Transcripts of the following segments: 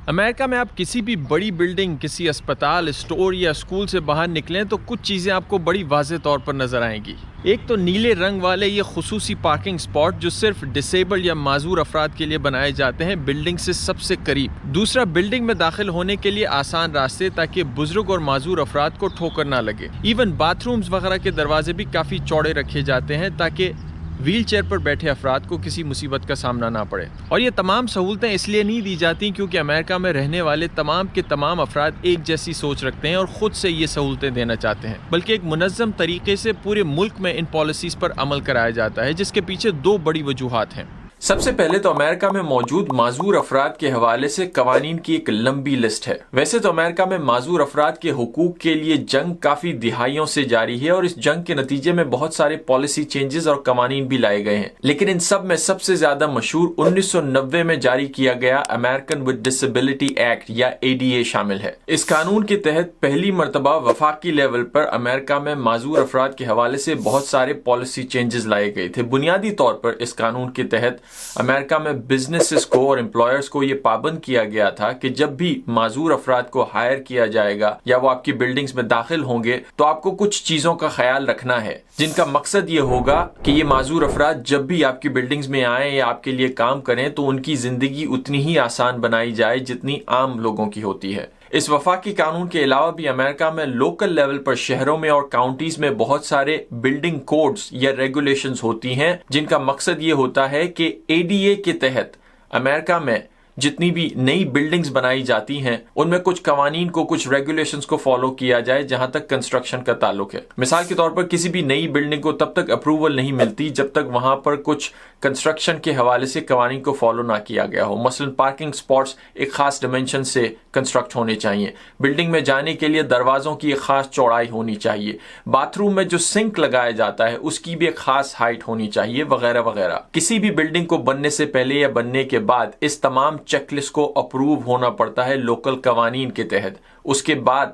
امریکہ میں آپ کسی بھی بڑی بلڈنگ، کسی اسپتال، اسٹور یا اسکول سے باہر نکلیں تو کچھ چیزیں آپ کو بڑی واضح طور پر نظر آئیں گی۔ ایک تو نیلے رنگ والے یہ خصوصی پارکنگ سپاٹ جو صرف ڈسیبل یا معذور افراد کے لیے بنائے جاتے ہیں بلڈنگ سے سب سے قریب۔ دوسرا، بلڈنگ میں داخل ہونے کے لیے آسان راستے تاکہ بزرگ اور معذور افراد کو ٹھوکر نہ لگے۔ ایون باتھ رومز وغیرہ کے دروازے بھی کافی چوڑے رکھے جاتے ہیں تاکہ ویل چیئر پر بیٹھے افراد کو کسی مصیبت کا سامنا نہ پڑے۔ اور یہ تمام سہولتیں اس لیے نہیں دی جاتی کیونکہ امریکہ میں رہنے والے تمام کے تمام افراد ایک جیسی سوچ رکھتے ہیں اور خود سے یہ سہولتیں دینا چاہتے ہیں، بلکہ ایک منظم طریقے سے پورے ملک میں ان پالیسیز پر عمل کرایا جاتا ہے، جس کے پیچھے دو بڑی وجوہات ہیں۔ سب سے پہلے تو امریکہ میں موجود معذور افراد کے حوالے سے قوانین کی ایک لمبی لسٹ ہے۔ ویسے تو امریکہ میں معذور افراد کے حقوق کے لیے جنگ کافی دہائیوں سے جاری ہے اور اس جنگ کے نتیجے میں بہت سارے پالیسی چینجز اور قوانین بھی لائے گئے ہیں، لیکن ان سب میں سب سے زیادہ مشہور 1990 میں جاری کیا گیا امریکن ود ڈسیبلٹی ایکٹ یا ADA شامل ہے۔ اس قانون کے تحت پہلی مرتبہ وفاقی لیول پر امریکہ میں معذور افراد کے حوالے سے بہت سارے پالیسی چینجز لائے گئے تھے۔ بنیادی طور پر اس قانون کے تحت امریکہ میں بزنسز کو اور امپلائرز کو یہ پابند کیا گیا تھا کہ جب بھی معذور افراد کو ہائر کیا جائے گا یا وہ آپ کی بلڈنگز میں داخل ہوں گے تو آپ کو کچھ چیزوں کا خیال رکھنا ہے، جن کا مقصد یہ ہوگا کہ یہ معذور افراد جب بھی آپ کی بلڈنگز میں آئیں یا آپ کے لیے کام کریں تو ان کی زندگی اتنی ہی آسان بنائی جائے جتنی عام لوگوں کی ہوتی ہے۔ اس وفاقی قانون کے علاوہ بھی امریکہ میں لوکل لیول پر شہروں میں اور کاؤنٹیز میں بہت سارے بلڈنگ کوڈز یا ریگولیشنز ہوتی ہیں، جن کا مقصد یہ ہوتا ہے کہ ADA کے تحت امریکہ میں جتنی بھی نئی بلڈنگز بنائی جاتی ہیں ان میں کچھ قوانین کو، کچھ ریگولیشنز کو فالو کیا جائے جہاں تک کنسٹرکشن کا تعلق ہے۔ مثال کے طور پر کسی بھی نئی بلڈنگ کو تب تک اپروول نہیں ملتی جب تک وہاں پر کچھ کنسٹرکشن کے حوالے سے قوانین کو فالو نہ کیا گیا ہو۔ مثلا پارکنگ سپاٹس ایک خاص ڈائمینشن سے کنسٹرکٹ ہونے چاہیے، بلڈنگ میں جانے کے لیے دروازوں کی ایک خاص چوڑائی ہونی چاہیے، باتھ روم میں جو سنک لگایا جاتا ہے اس کی بھی ایک خاص ہائٹ ہونی چاہیے، وغیرہ وغیرہ۔ کسی بھی بلڈنگ کو بننے سے پہلے یا بننے کے بعد اس تمام چیک لسٹ کو اپروو ہونا پڑتا ہے لوکل قوانین کے تحت، اس کے بعد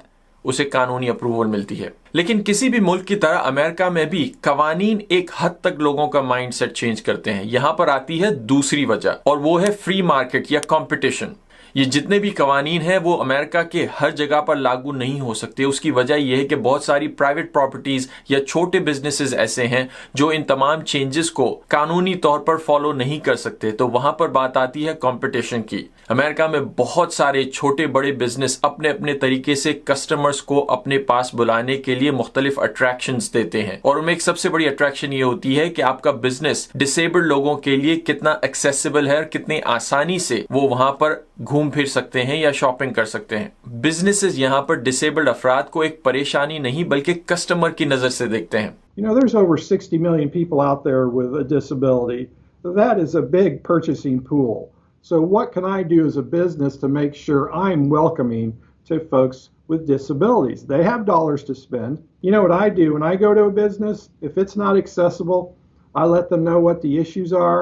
اسے قانونی اپروول ملتی ہے۔ لیکن کسی بھی ملک کی طرح امریکہ میں بھی قوانین ایک حد تک لوگوں کا مائنڈ سیٹ چینج کرتے ہیں۔ یہاں پر آتی ہے دوسری وجہ اور وہ ہے فری مارکیٹ یا کمپٹیشن۔ یہ جتنے بھی قوانین ہیں وہ امریکہ کے ہر جگہ پر لاگو نہیں ہو سکتے۔ اس کی وجہ یہ ہے کہ بہت ساری پرائیویٹ پراپرٹیز یا چھوٹے بزنسز ایسے ہیں جو ان تمام چینجز کو قانونی طور پر فالو نہیں کر سکتے، تو وہاں پر بات آتی ہے کمپٹیشن کی۔ امریکہ میں بہت سارے چھوٹے بڑے بزنس اپنے اپنے طریقے سے کسٹمرز کو اپنے پاس بلانے کے لیے مختلف اٹریکشنز دیتے ہیں، اور ان میں ایک سب سے بڑی اٹریکشن یہ ہوتی ہے کہ آپ کا بزنس ڈسیبلڈ لوگوں کے لیے کتنا ایکسیسیبل ہے اور کتنی آسانی سے وہ وہاں پر گھوم پھر سکتے ہیں یا شاپنگ کر سکتے ہیں۔ بزنسز یہاں پر ڈسیبلڈ افراد کو ایک پریشانی نہیں بلکہ کسٹمر کی نظر سے دیکھتے ہیں۔ There's over 60 million people out there with a disability. That is a big purchasing pool. So what can I do as a business to make sure I'm welcoming to folks with disabilities? They have dollars to spend. You know what I do when I go to a business? If it's not accessible, I let them know what the issues are.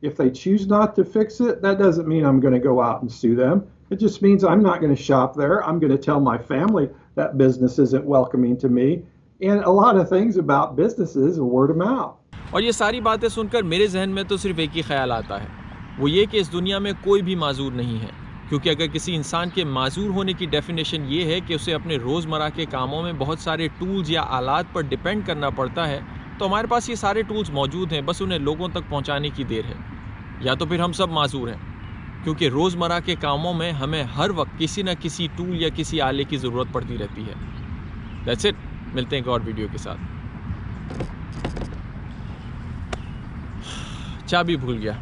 If they choose not to fix it, that doesn't mean I'm going to go out and sue them. It just means I'm not going to shop there. I'm going to tell my family that business isn't welcoming to me. And a lot of things about businesses are word of mouth. اور یہ ساری باتیں سن کر میرے ذہن میں تو صرف ایک ہی خیال آتا ہے، وہ یہ کہ اس دنیا میں کوئی بھی معذور نہیں ہے، کیونکہ اگر کسی انسان کے معذور ہونے کی ڈیفینیشن یہ ہے کہ اسے اپنے روزمرہ کے کاموں میں بہت سارے ٹولز یا آلات پر ڈیپینڈ کرنا پڑتا ہے، تو ہمارے پاس یہ سارے ٹولز موجود ہیں، بس انہیں لوگوں تک پہنچانے کی دیر ہے۔ یا تو پھر ہم سب معذور ہیں، کیونکہ روزمرہ کے کاموں میں ہمیں ہر وقت کسی نہ کسی ٹول یا کسی آلے کی ضرورت پڑتی رہتی ہے۔ دیٹس اٹ، ملتے ہیں ایک اور ویڈیو کے ساتھ۔ چابی بھول گیا۔